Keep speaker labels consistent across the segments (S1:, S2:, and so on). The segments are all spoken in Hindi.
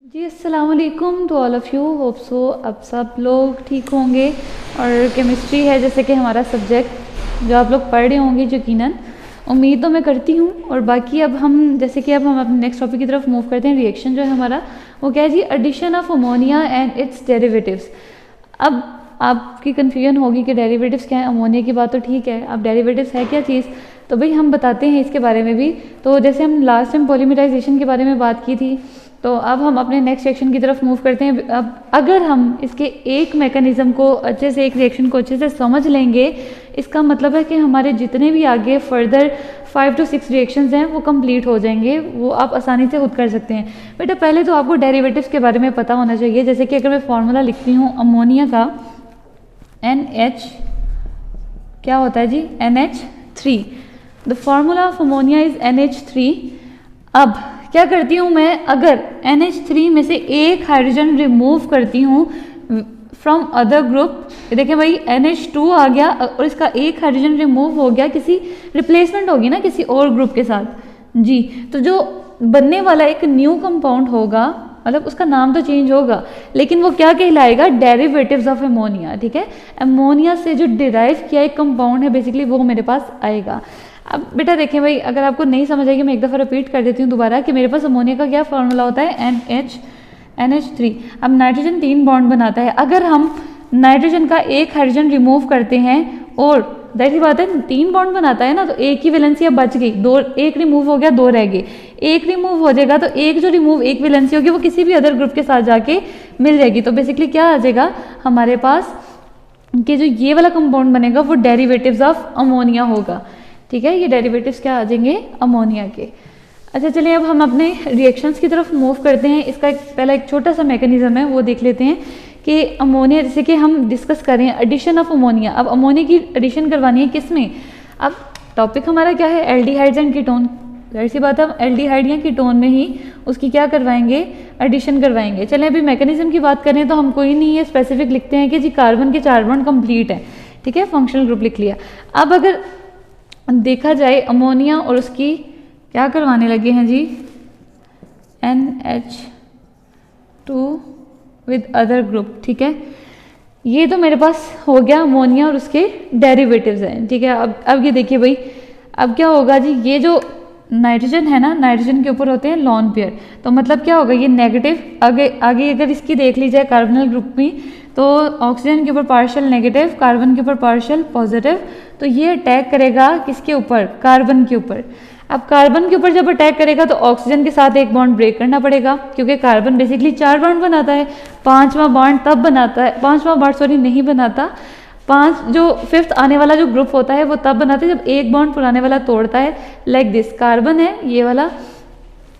S1: जी अस्सलाम वालेकुम to all of you. Hope so अब सब लोग ठीक होंगे। और केमिस्ट्री है जैसे कि हमारा सब्जेक्ट जो आप लोग पढ़ रहे होंगे यकीनन, उम्मीद तो मैं करती हूँ। और बाकी अब हम अपने नेक्स्ट टॉपिक की तरफ मूव करते हैं। रिएक्शन जो है हमारा वो क्या है जी, addition of ammonia and its derivatives. अब आपकी कन्फ्यूजन होगी कि डेरिवेटिव्स क्या है। अमोनिया की बात तो ठीक है, अब डेरिवेटिव्स है क्या चीज़, तो भाई हम बताते हैं इसके बारे में भी। तो जैसे हम लास्ट टाइम पॉलीमराइजेशन के बारे में बात की थी, तो अब हम अपने नेक्स्ट सेक्शन की तरफ मूव करते हैं। अब अगर हम इसके एक मैकेनिज़्म को अच्छे से, एक रिएक्शन को अच्छे से समझ लेंगे, इसका मतलब है कि हमारे जितने भी आगे फर्दर 5 to 6 रिएक्शंस हैं वो कंप्लीट हो जाएंगे, वो आप आसानी से खुद कर सकते हैं। बेटा पहले तो आपको डेरिवेटिव्स के बारे में पता होना चाहिए। जैसे कि अगर मैं फार्मूला लिखती हूँ अमोनिया का, NH क्या होता है जी, NH3। The formula of ammonia is NH3। अब क्या करती हूँ मैं, अगर NH3 में से एक हाइड्रोजन रिमूव करती हूँ फ्रॉम अदर ग्रुप, देखिए भाई NH2 आ गया और इसका एक हाइड्रोजन रिमूव हो गया, किसी रिप्लेसमेंट होगी ना किसी और ग्रुप के साथ जी। तो जो बनने वाला एक न्यू कंपाउंड होगा, मतलब उसका नाम तो चेंज होगा लेकिन वो क्या कहलाएगा, डेरिवेटिव्स ऑफ अमोनिया। ठीक है, अमोनिया से जो डिराइव किया एक कंपाउंड है बेसिकली वो मेरे पास आएगा। अब बेटा देखें भाई, अगर आपको नहीं समझ आएगी मैं एक दफ़ा रिपीट कर देती हूँ दोबारा कि मेरे पास अमोनिया का क्या फार्मूला होता है, NH3। अब नाइट्रोजन 3 बॉन्ड बनाता है। अगर हम नाइट्रोजन का एक हाइड्रोजन रिमूव करते हैं, और दैट बात है 3 बॉन्ड बनाता है ना, तो एक की वैलेंसी अब बच गई, दो, एक रिमूव हो गया, 2 रह गए। एक रिमूव हो जाएगा तो एक जो रिमूव एक वैलेंसी होगी वो किसी भी अदर ग्रुप के साथ जाके मिल जाएगी। तो बेसिकली क्या आ जाएगा हमारे पास कि जो ये वाला कंपाउंड बनेगा वो डेरिवेटिव्स ऑफ अमोनिया होगा। ठीक है, ये डेरिवेटिव्स क्या आ जाएंगे, अमोनिया के। अच्छा चलिए अब हम अपने रिएक्शंस की तरफ मूव करते हैं। इसका पहला एक छोटा सा मैकेनिज्म है वो देख लेते हैं कि अमोनिया, जैसे कि हम डिस्कस कर रहे हैं एडिशन ऑफ अमोनिया। अब अमोनिया की एडिशन करवानी है किस में, अब टॉपिक हमारा क्या है, एल्डिहाइड्स एंड कीटोन। जाहिर सी बात है हम एल्डिहाइड या कीटोन में ही उसकी क्या करवाएंगे, एडिशन करवाएंगे। चलें अभी मैकेनिज्म की बात करें तो हम कोई नहीं ये स्पेसिफिक लिखते हैं कि जी कार्बन के 4 बॉन्ड कंप्लीट है। ठीक है, फंक्शनल ग्रुप लिख लिया। अब अगर देखा जाए अमोनिया और उसकी क्या करवाने लगे हैं जी, NH2 विद अदर ग्रुप। ठीक है, ये तो मेरे पास हो गया अमोनिया और उसके डेरिवेटिव्स हैं। ठीक है, अब ये देखिए भाई, अब क्या होगा जी, ये जो नाइट्रोजन है ना, नाइट्रोजन के ऊपर होते हैं लॉन पेयर, तो मतलब क्या होगा, ये नेगेटिव। आगे अगर इसकी देख ली जाए कार्बनल ग्रुप में, तो ऑक्सीजन के ऊपर पार्शियल नेगेटिव, कार्बन के ऊपर पार्शियल पॉजिटिव, तो ये अटैक करेगा किसके ऊपर, कार्बन के ऊपर। अब कार्बन के ऊपर जब अटैक करेगा तो ऑक्सीजन के साथ एक बॉन्ड ब्रेक करना पड़ेगा, क्योंकि कार्बन बेसिकली 4 बॉन्ड बनाता है। 5वां बॉन्ड तब बनाता है, 5वां बॉन्ड सॉरी नहीं बनाता, 5 जो 5th आने वाला जो ग्रुप होता है वो तब बनाते हैं जब एक बॉन्ड पुराने वाला तोड़ता है। लाइक दिस, कार्बन है ये वाला,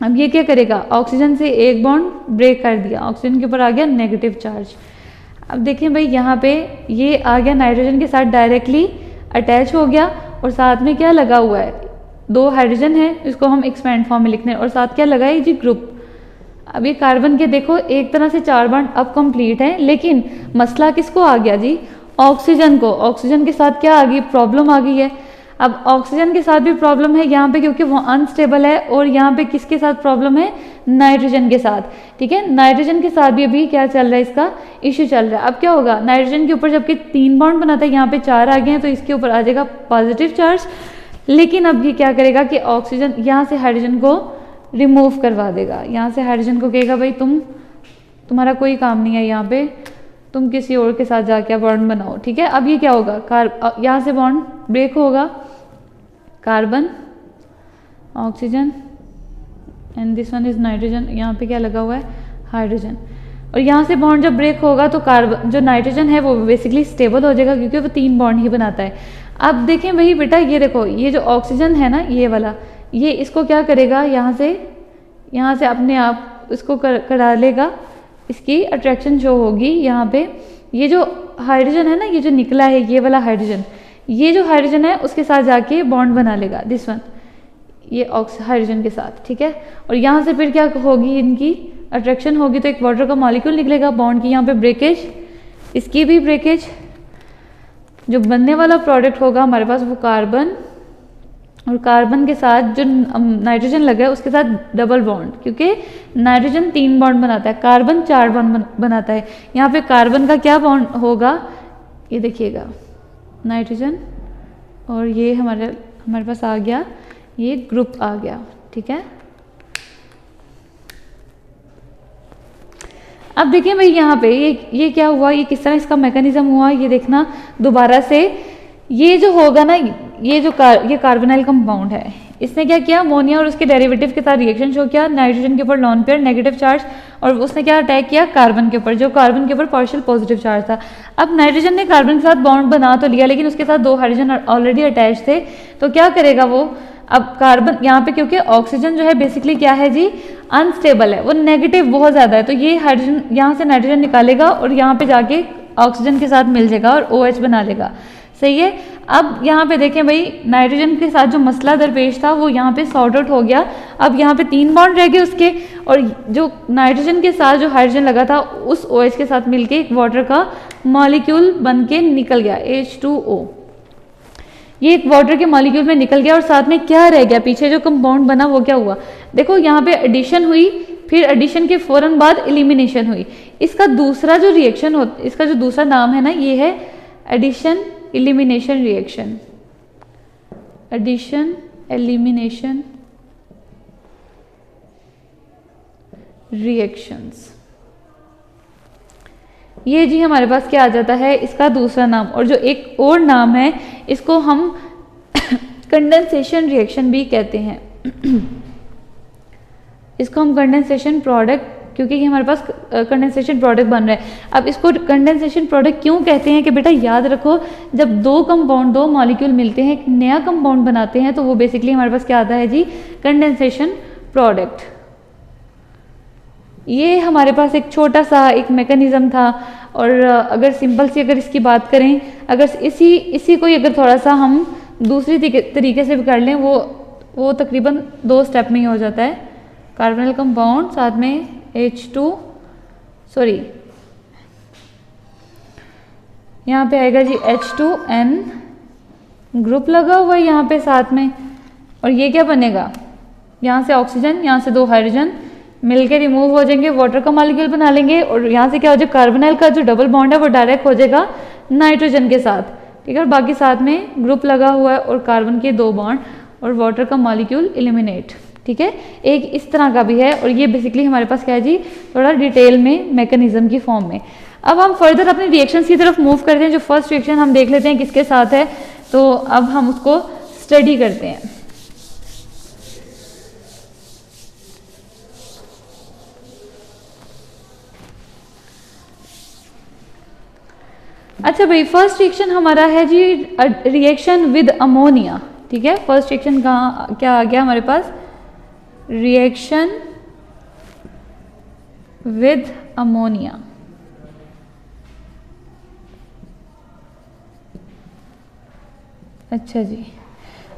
S1: अब ये क्या करेगा, ऑक्सीजन से एक बॉन्ड ब्रेक कर दिया, ऑक्सीजन के ऊपर आ गया नेगेटिव चार्ज। अब देखिए भाई यहाँ पे ये आ गया नाइट्रोजन के साथ डायरेक्टली अटैच हो गया, और साथ में क्या लगा हुआ है, 2 हाइड्रोजन है, इसको हम एक्सपेंड फॉर्म में लिखते हैं, और साथ क्या लगा है जी, ग्रुप। अब ये कार्बन के देखो एक तरह से 4 बॉन्ड अब कंप्लीट है, लेकिन मसला किसको आ गया जी, ऑक्सीजन को। ऑक्सीजन के साथ क्या आ गई, प्रॉब्लम आ गई है। अब ऑक्सीजन के साथ भी प्रॉब्लम है यहाँ पे, क्योंकि वो अनस्टेबल है, और यहाँ पे किसके साथ प्रॉब्लम है, नाइट्रोजन के साथ। ठीक है, नाइट्रोजन के साथ भी अभी क्या चल रहा है, इसका इश्यू चल रहा है। अब क्या होगा, नाइट्रोजन के ऊपर जबकि 3 बॉन्ड बनाता है, यहाँ पे 4 आ गए हैं, तो इसके ऊपर आ जाएगा पॉजिटिव चार्ज। लेकिन अब ये क्या करेगा कि ऑक्सीजन यहाँ से हाइड्रोजन को रिमूव करवा देगा, यहाँ से हाइड्रोजन को कहेगा भाई तुम्हारा कोई काम नहीं है यहाँ पे, तुम किसी और के साथ जाके बॉन्ड बनाओ। ठीक है, अब ये क्या होगा, यहाँ से बॉन्ड ब्रेक होगा, carbon oxygen and this one is nitrogen, यहाँ पे क्या लगा हुआ है, हाइड्रोजन। और यहाँ से बॉन्ड जब ब्रेक होगा तो कार्बन जो नाइट्रोजन है वो बेसिकली स्टेबल हो जाएगा, क्योंकि वो 3 बॉन्ड ही बनाता है। अब देखें भाई बेटा, ये देखो ये जो ऑक्सीजन है ना, ये वाला, ये इसको क्या करेगा, यहाँ से अपने आप इसको करा लेगा, इसकी अट्रैक्शन जो होगी यहाँ पे। ये जो हाइड्रोजन है ना, ये जो निकला है ये वाला हाइड्रोजन, ये जो हाइड्रोजन है उसके साथ जाके बॉन्ड बना लेगा, दिस वन, ये हाइड्रोजन के साथ। ठीक है, और यहाँ से फिर क्या होगी, इनकी अट्रैक्शन होगी, तो एक वाटर का मॉलिक्यूल निकलेगा, बॉन्ड की यहाँ पे ब्रेकेज, इसकी भी ब्रेकेज। जो बनने वाला प्रोडक्ट होगा हमारे पास वो कार्बन और कार्बन के साथ जो नाइट्रोजन लगा है उसके साथ डबल बॉन्ड, क्योंकि नाइट्रोजन 3 बॉन्ड बनाता है, कार्बन 4 बॉन्ड बनाता है। यहाँ पे कार्बन का क्या बॉन्ड होगा, ये देखिएगा, नाइट्रोजन, और ये हमारे पास आ गया, ये ग्रुप आ गया। ठीक है, अब देखिए भाई यहाँ पे ये क्या हुआ, ये किस तरह इसका मैकेनिज्म हुआ, ये देखना दोबारा से। ये जो होगा ना, ये कार्बोनाइल कंपाउंड है, इसने क्या किया, अमोनिया और उसके डेरिवेटिव के साथ रिएक्शन शो किया, नाइट्रोजन के ऊपर लॉन पेयर नेगेटिव चार्ज, और उसने क्या अटैक किया, कार्बन के ऊपर, जो कार्बन के ऊपर पार्शियल पॉजिटिव चार्ज था। अब नाइट्रोजन ने कार्बन के साथ बॉन्ड बना तो लिया, लेकिन उसके साथ 2 हाइड्रोजन ऑलरेडी अटैच थे, तो क्या करेगा वो, अब कार्बन यहाँ पे, क्योंकि ऑक्सीजन जो है बेसिकली क्या है जी, अनस्टेबल है, वो नेगेटिव बहुत ज़्यादा है, तो ये हाइड्रोजन यहाँ से नाइट्रोजन निकालेगा और यहाँ पे जाके ऑक्सीजन के साथ मिल जाएगा और OH बना लेगा। सही है। अब यहाँ पे देखें भाई, नाइट्रोजन के साथ जो मसला दरपेश था वो यहाँ पे सॉर्ट आउट हो गया। अब यहाँ पे 3 बॉन्ड रह गए उसके, और जो नाइट्रोजन के साथ जो हाइड्रोजन लगा था उस OH के साथ मिलके एक वाटर का मॉलिक्यूल बन के निकल गया, H2O। ये एक वाटर के मॉलिक्यूल में निकल गया, और साथ में क्या रह गया, पीछे जो कंपाउंड बना वो क्या हुआ, देखो यहाँ पे एडिशन हुई, फिर एडिशन के फौरन बाद एलिमिनेशन हुई। इसका दूसरा जो रिएक्शन हो, इसका जो दूसरा नाम है ना, ये है addition elimination reaction, addition elimination reactions. ये जी हमारे पास क्या आ जाता है, इसका दूसरा नाम। और जो एक और नाम है, इसको हम कंडेंसेशन रिएक्शन भी कहते हैं। इसको हम कंडेंसेशन प्रोडक्ट, क्योंकि हमारे पास कंडेंसेशन प्रोडक्ट बन रहा है। अब इसको कंडेंसेशन प्रोडक्ट क्यों कहते हैं, कि बेटा याद रखो, जब 2 कंपाउंड, 2 मॉलिक्यूल मिलते हैं, एक नया कंपाउंड बनाते हैं, तो वो बेसिकली हमारे पास क्या आता है जी, कंडेंसेशन प्रोडक्ट। ये हमारे पास एक छोटा सा एक मैकेनिज्म था। और अगर सिंपल सी अगर इसकी बात करें, अगर इसी को अगर थोड़ा सा हम दूसरी तरीके से भी कर लें, वो तकरीबन 2 स्टेप में ही हो जाता है। कार्बोनाइल कंपाउंड, साथ में यहाँ पे आएगा जी H2N, ग्रुप लगा हुआ है यहाँ पे साथ में, और ये क्या बनेगा, यहाँ से ऑक्सीजन, यहाँ से 2 हाइड्रोजन मिलकर रिमूव हो जाएंगे, वाटर का मॉलिक्यूल बना लेंगे, और यहाँ से क्या हो जाएगा, कार्बोनाइल का जो डबल बॉन्ड है वो डायरेक्ट हो जाएगा नाइट्रोजन के साथ। ठीक है, और बाकी साथ में ग्रुप लगा हुआ है और कार्बन के 2 बॉन्ड और वाटर का मॉलिक्यूल एलिमिनेट। ठीक है, एक इस तरह का भी है, और ये बेसिकली हमारे पास क्या है जी, थोड़ा डिटेल में मैकेनिज्म की फॉर्म में। अब हम फर्दर अपने रिएक्शंस की तरफ मूव करते हैं। जो फर्स्ट रिएक्शन हम देख लेते हैं किसके साथ है, तो अब हम उसको स्टडी करते हैं। अच्छा भाई, फर्स्ट रिएक्शन हमारा है जी रिएक्शन विद अमोनिया। ठीक है, फर्स्ट रिएक्शन कहाँ क्या आ गया हमारे पास, रिएक्शन विद अमोनिया। अच्छा जी,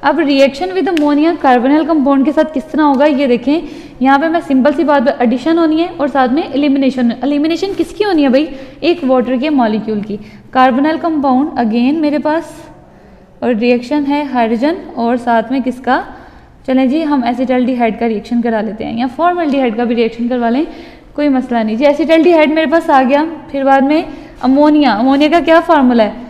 S1: अब reaction with ammonia carbonyl compound के साथ किस तरह होगा, ये देखें। यहाँ पे मैं सिंपल सी बात, एडिशन होनी है और साथ में एलिमिनेशन। एलिमिनेशन किसकी होनी है भाई, एक वाटर के मॉलिक्यूल की। कार्बोनाइल कंपाउंड अगेन मेरे पास, और रिएक्शन है हाइड्रोजन और साथ में किसका, चलें जी हम एसिटाल्डिहाइड का रिएक्शन करा लेते हैं, या फॉर्मल्डिहाइड का भी रिएक्शन करवा लें, कोई मसला नहीं जी। एसिटाल्डिहाइड मेरे पास आ गया, फिर बाद में अमोनिया। अमोनिया का क्या फार्मूला है,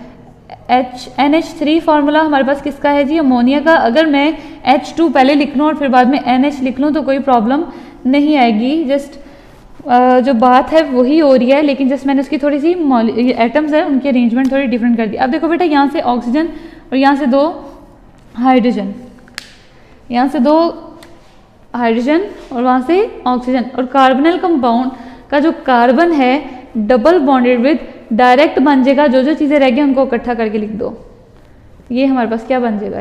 S1: NH3 फार्मूला हमारे पास किसका है जी, अमोनिया का। अगर मैं H2 पहले लिख लूँ और फिर बाद में NH लिख लूँ तो कोई प्रॉब्लम नहीं आएगी। जस्ट जो बात है वही हो रही है, लेकिन जस्ट मैंने उसकी थोड़ी सी एटम्स है उनकी अरेंजमेंट थोड़ी डिफरेंट कर दी। अब देखो बेटा, यहाँ से ऑक्सीजन और यहाँ से 2 हाइड्रोजन, यहाँ से 2 हाइड्रोजन और वहाँ से ऑक्सीजन। और कार्बोनाइल कंपाउंड का जो कार्बन है डबल बॉन्डेड विद, डायरेक्ट बन जाएगा, जो जो चीज़ें रह गई उनको इकट्ठा करके लिख दो। ये हमारे पास क्या बन जाएगा,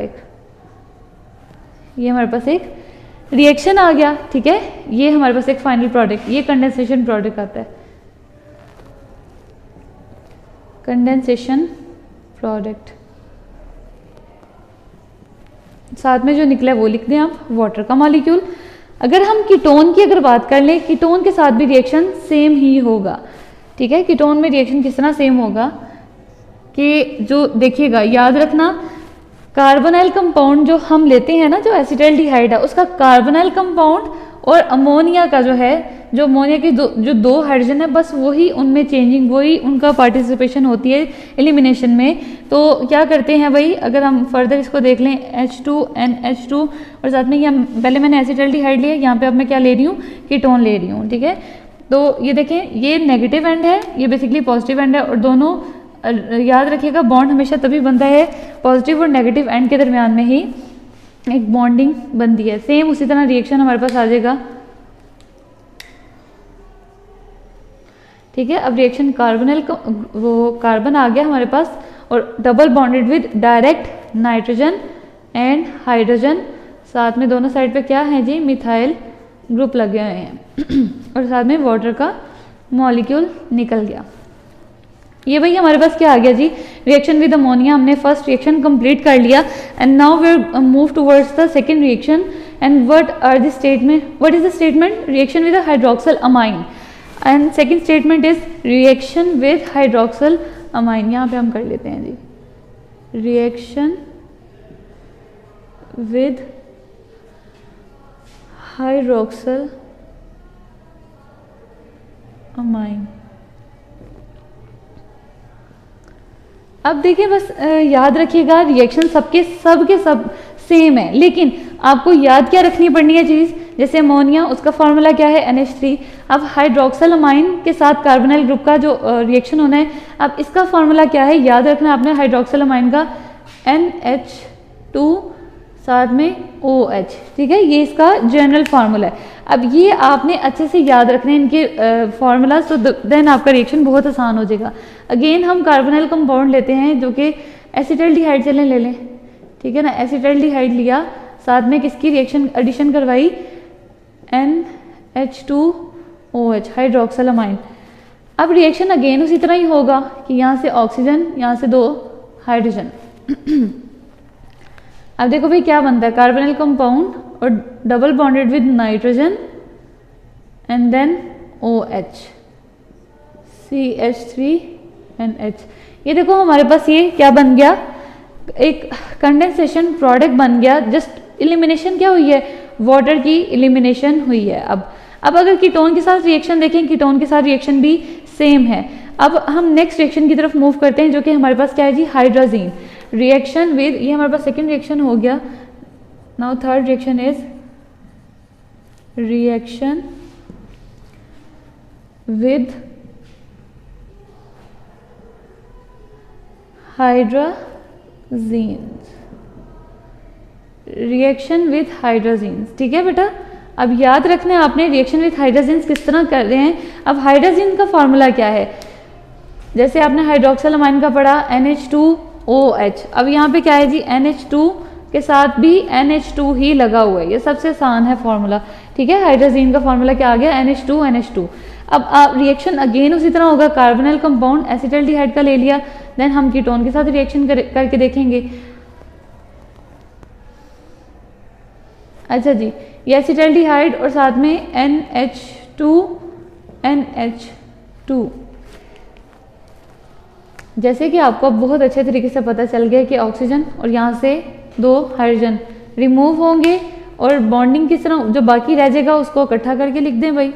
S1: ये हमारे पास एक रिएक्शन आ गया। ठीक है, ये हमारे पास एक फाइनल प्रोडक्ट, ये कंडेंसेशन प्रोडक्ट आता है, कंडेंसेशन प्रोडक्ट। साथ में जो निकला है वो लिख दें आप, वाटर का मॉलिक्यूल। अगर हम कीटोन की अगर बात कर लें, कीटोन के साथ भी रिएक्शन सेम ही होगा। ठीक है, कीटोन में रिएक्शन किस तरह सेम होगा कि जो देखिएगा, याद रखना कार्बोनाइल कंपाउंड जो हम लेते हैं ना, जो एसिटाल्डिहाइड है, उसका कार्बोनाइल कंपाउंड और अमोनिया का जो है, जो अमोनिया की जो दो हाइड्रोजन है, बस वही उनमें चेंजिंग, वही उनका पार्टिसिपेशन होती है एलिमिनेशन में। तो क्या करते हैं भाई, अगर हम फर्दर इसको देख लें, H2NH2 और साथ में ये पहले मैंने एसिटाल्डिहाइड लिया, यहाँ पे अब मैं क्या ले रही हूँ, कीटोन ले रही हूँ, ठीक है। तो ये देखें, ये नेगेटिव एंड है, ये बेसिकली पॉजिटिव एंड है, और दोनों याद रखिएगा बॉन्ड हमेशा तभी बनता है पॉजिटिव और नेगेटिव एंड के दरमियान में ही एक बॉन्डिंग बनती है। सेम उसी तरह रिएक्शन हमारे पास आ जाएगा, ठीक है। अब रिएक्शन कार्बोनिल वो कार्बन आ गया हमारे पास और double bonded with direct nitrogen and hydrogen, साथ में दोनों साइड पे क्या है जी, मिथाइल ग्रुप लगे हुए हैं और साथ में वाटर का मॉलिक्यूल निकल गया। ये भाई हमारे पास क्या आ गया जी, रिएक्शन विद अमोनिया। हमने फर्स्ट रिएक्शन कंप्लीट कर लिया and now we are move towards the second reaction. And what are the statement, what is the statement, reaction with hydroxyl amine. And second statement is reaction with hydroxyl amine. यहाँ पे हम कर लेते हैं जी, रिएक्शन विद हाइड्रोक्सिल अमाइन। अब देखिए, बस याद रखिएगा रिएक्शन सब सेम है, लेकिन आपको याद क्या रखनी पड़नी है चीज़, जैसे अमोनिया उसका फॉर्मूला क्या है NH3। अब हाइड्रोक्सिल अमाइन के साथ कार्बोनाइल ग्रुप का जो रिएक्शन होना है, अब इसका फॉर्मूला क्या है, याद रखना आपने हाइड्रोक्सिल अमाइन का NH2 साथ में OH, ठीक है, ये इसका जनरल फार्मूला है। अब ये आपने अच्छे से याद रखने इनके फार्मूला, तो देन आपका रिएक्शन बहुत आसान हो जाएगा। अगेन हम कार्बोनाइल कंपाउंड लेते हैं जो कि एसिटाल्डिहाइड, चलें ले लें, ठीक है ना। एसिटाल्डिहाइड लिया, साथ में किसकी रिएक्शन एडिशन करवाई, NH2OH हाइड्रोक्सिल अमाइन। अब रिएक्शन अगेन उसी तरह ही होगा कि यहाँ से ऑक्सीजन, यहाँ से 2 हाइड्रोजन। अब देखो भाई क्या बनता है, कार्बोनाइल कंपाउंड और double bonded with nitrogen and then OH, CH3NH। ये देखो हमारे पास ये क्या बन गया, एक कंडेंसेशन प्रोडक्ट बन गया। जस्ट एलिमिनेशन क्या हुई है, वाटर की एलिमिनेशन हुई है। अब अगर कीटोन के साथ रिएक्शन देखें, कीटोन के साथ रिएक्शन भी सेम है। अब हम नेक्स्ट रिएक्शन की तरफ मूव करते हैं, जो कि हमारे पास क्या है जी, हाइड्रोजीन। रिएक्शन विद, ये हमारे पास सेकेंड रिएक्शन हो गया। Now third reaction is reaction with hydrogens, reaction with hydrogens, ठीक है बेटा। अब याद रखना है आपने रिएक्शन विद हाइड्रोजीन्स किस तरह कर रहे हैं। अब हाइड्रोजीन का फॉर्मूला क्या है, जैसे आपने हाइड्रोक्सिल अमाइन का पढ़ा NH2OH। अब यहाँ पे क्या है जी, NH2 के साथ भी NH2 ही लगा हुआ है, ये सबसे आसान है फॉर्मूला, ठीक है। हाइड्रोजीन का फॉर्मूला क्या आ गया, NH2NH2। अब रिएक्शन अगेन उसी तरह होगा, कार्बोनाइल कंपाउंड एसिटाल्डिहाइड का ले लिया, देन हम कीटोन के साथ रिएक्शन करके देखेंगे। अच्छा जी, ये एसिटाल्डिहाइड और साथ में NH2NH2। जैसे कि आपको बहुत अच्छे तरीके से पता चल गया कि ऑक्सीजन और यहाँ से 2 हाइड्रोजन रिमूव होंगे और बॉन्डिंग किस तरह, जो बाकी रह जाएगा उसको इकट्ठा करके लिख दें भाई,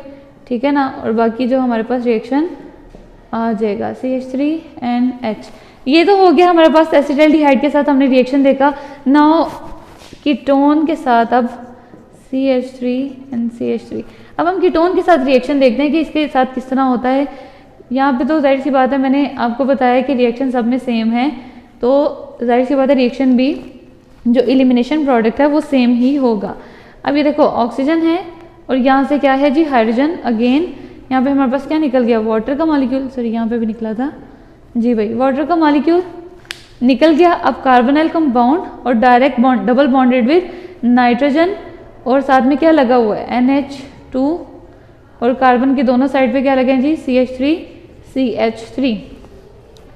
S1: ठीक है ना। और बाकी जो हमारे पास रिएक्शन आ जाएगा CH3NH। ये तो हो गया हमारे पास एसिटाल्डिहाइड के साथ हमने रिएक्शन देखा। नाउ कीटोन के साथ, अब CH3NCH3। अब हम कीटोन के साथ रिएक्शन देखते हैं कि इसके साथ किस तरह होता है। यहाँ पे तो जाहिर सी बात है, मैंने आपको बताया कि रिएक्शन सब में सेम है, तो जाहिर सी बात है रिएक्शन भी जो एलिमिनेशन प्रोडक्ट है वो सेम ही होगा। अब ये देखो ऑक्सीजन है और यहाँ से क्या है जी, हाइड्रोजन। अगेन यहाँ पे हमारे पास क्या निकल गया, वाटर का मॉलिक्यूल। सॉरी, यहाँ पे भी निकला था जी भाई, वाटर का मॉलिक्यूल निकल गया। अब कार्बोनाइल कंपाउंड और direct bond, double bonded with nitrogen और साथ में क्या लगा हुआ है, NH2 और कार्बन के दोनों साइड पे क्या लगे हैं जी, CH3CH3।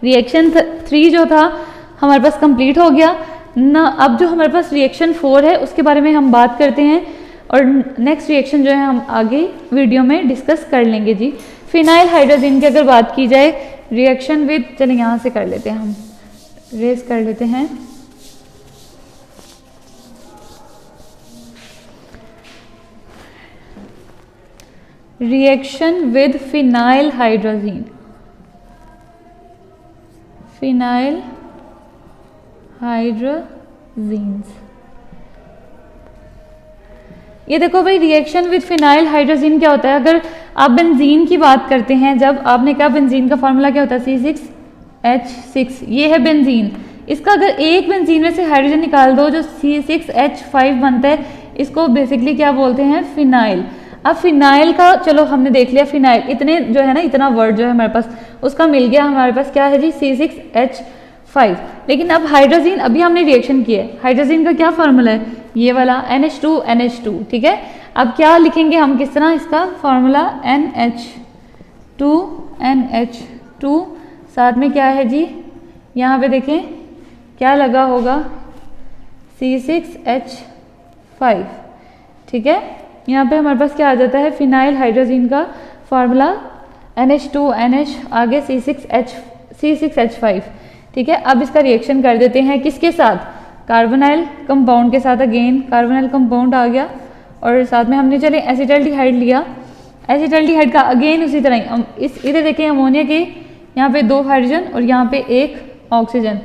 S1: रिएक्शन 3 जो था हमारे पास कंप्लीट हो गया ना। अब जो हमारे पास रिएक्शन 4 है उसके बारे में हम बात करते हैं और नेक्स्ट रिएक्शन जो है हम आगे वीडियो में डिस्कस कर लेंगे जी। फिनाइल हाइड्रोजन की अगर बात की जाए, रिएक्शन विद, चलिए यहाँ से कर लेते हैं, हम रेस कर लेते हैं। Reaction with phenyl hydrogen, phenyl hydrogens. ये देखो भाई, रिएक्शन विद फिनाइल हाइड्रोजीन क्या होता है? अगर आप बेंजीन की बात करते हैं, जब आपने कहा बेंजीन का फॉर्मूला क्या होता है? C6H6, ये है बेंजीन। इसका अगर एक बेंजीन में से हाइड्रोजन निकाल दो जो C6H5 बनता है, इसको बेसिकली क्या बोलते हैं? फिनाइल। अब फिनाइल का चलो हमने देख लिया, फिनाइल इतने जो है ना, इतना वर्ड जो है हमारे पास उसका मिल गया। हमारे पास क्या है जी? C6H5। लेकिन अब हाइड्रोजीन, अभी हमने रिएक्शन किया है, हाइड्रोजीन का क्या फार्मूला है? ये वाला NH2NH2, ठीक है। अब क्या लिखेंगे हम, किस तरह इसका फार्मूला? NH2NH2, साथ में क्या है जी? यहाँ पे देखें क्या लगा होगा? C6H5, ठीक है। यहाँ पे हमारे पास क्या आ जाता है? फिनाइल हाइड्रोजीन का फार्मूला NH2NH, आगे C6H5, ठीक है। अब इसका रिएक्शन कर देते हैं किसके साथ? कार्बोनाइल कंपाउंड के साथ। अगेन कार्बोनाइल कंपाउंड आ गया, और साथ में हमने चले एसिटाल्डिहाइड लिया। एसिटाल्डिहाइड का अगेन उसी तरह इस इधर देखें, अमोनिया के यहाँ पे 2 हाइड्रोजन और यहाँ पे 1 ऑक्सीजन,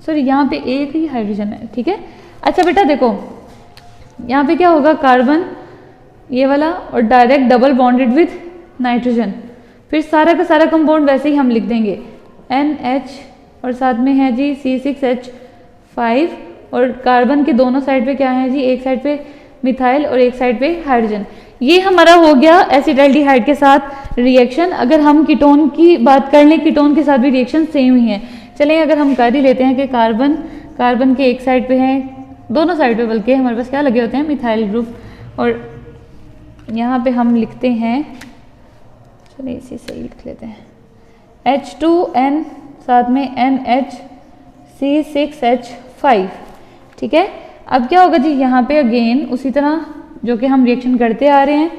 S1: सॉरी यहाँ पे 1 ही हाइड्रोजन है, ठीक है। अच्छा बेटा देखो, यहाँ पे क्या होगा? कार्बन ये वाला और direct double bonded with nitrogen. फिर सारा का सारा कंपाउंड वैसे ही हम लिख देंगे NH, और साथ में है जी C6H5, और कार्बन के दोनों साइड पे क्या है जी? एक साइड पे मिथाइल और एक साइड पे हाइड्रोजन। ये हमारा हो गया एसिटाल्डिहाइड के साथ रिएक्शन। अगर हम कीटोन की बात कर लें, कीटोन के साथ भी रिएक्शन सेम ही है। चलिए अगर हम कर ही लेते हैं कि कार्बन के एक साइड पे है, दोनों साइड पे बल्कि हमारे पास क्या लगे होते हैं? मिथाइल ग्रुप, और यहाँ पे हम लिखते हैं, चलिए इसी से लिख लेते हैं H2N, साथ में NH C6H5, ठीक है। अब क्या होगा जी? यहाँ पे अगेन उसी तरह जो कि हम रिएक्शन करते आ रहे हैं,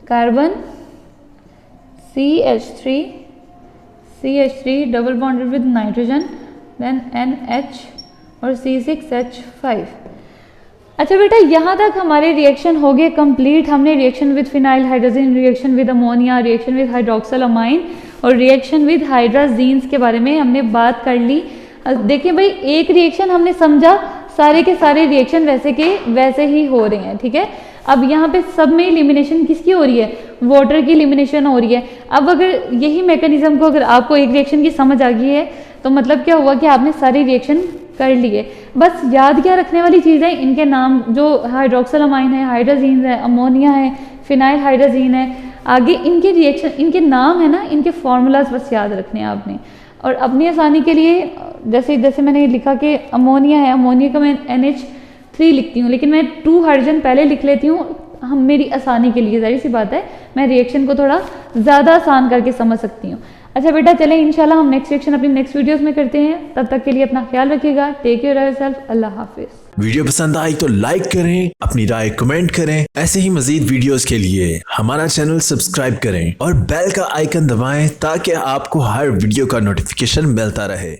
S1: carbon CH3 double bonded with nitrogen, then NH और C6H5। अच्छा बेटा, यहाँ तक हमारे रिएक्शन हो गए कंप्लीट। हमने reaction with phenyl hydrogen, reaction with ammonia, reaction with hydroxyl amine और रिएक्शन विद हाइड्राजीन्स के बारे में हमने बात कर ली। देखिए भाई, एक रिएक्शन हमने समझा, सारे के सारे रिएक्शन वैसे के वैसे ही हो रहे हैं, ठीक है। अब यहाँ पे सब में एलिमिनेशन किसकी हो रही है? वाटर की एलिमिनेशन हो रही है। अब अगर यही मैकेनिज्म को अगर आपको एक रिएक्शन की समझ आ गई है, तो मतलब क्या हुआ कि आपने सारे रिएक्शन कर लिए। बस याद क्या रखने वाली चीज़ है? इनके नाम, जो हाइड्रोक्सिल अमाइन है, हाइड्राजीन है, अमोनिया है, फिनाइल हाइड्रोजीन है, आगे इनके रिएक्शन, इनके नाम है ना, इनके फॉर्मूलाज बस याद रखने हैं आपने। और अपनी आसानी के लिए जैसे मैंने लिखा कि अमोनिया है, अमोनिया का मैं NH3 लिखती हूँ, लेकिन मैं 2 हाइड्रोजन पहले लिख लेती हूँ, हम मेरी आसानी के लिए, जाहिर सी बात है मैं रिएक्शन को थोड़ा ज़्यादा आसान करके समझ सकती हूँ। अच्छा बेटा, चलें इंशाल्लाह हम नेक्स्ट रिएक्शन अपनी नेक्स्ट वीडियोस में करते हैं। तब तक के लिए अपना ख्याल रखिएगा। Take care of yourself. अल्लाह हाफिज़।
S2: वीडियो पसंद आई तो लाइक करें, अपनी राय कमेंट करें। ऐसे ही मजीद वीडियोस के लिए हमारा चैनल सब्सक्राइब करें और बेल का आइकन दबाएं ताकि आपको हर वीडियो का नोटिफिकेशन मिलता रहे।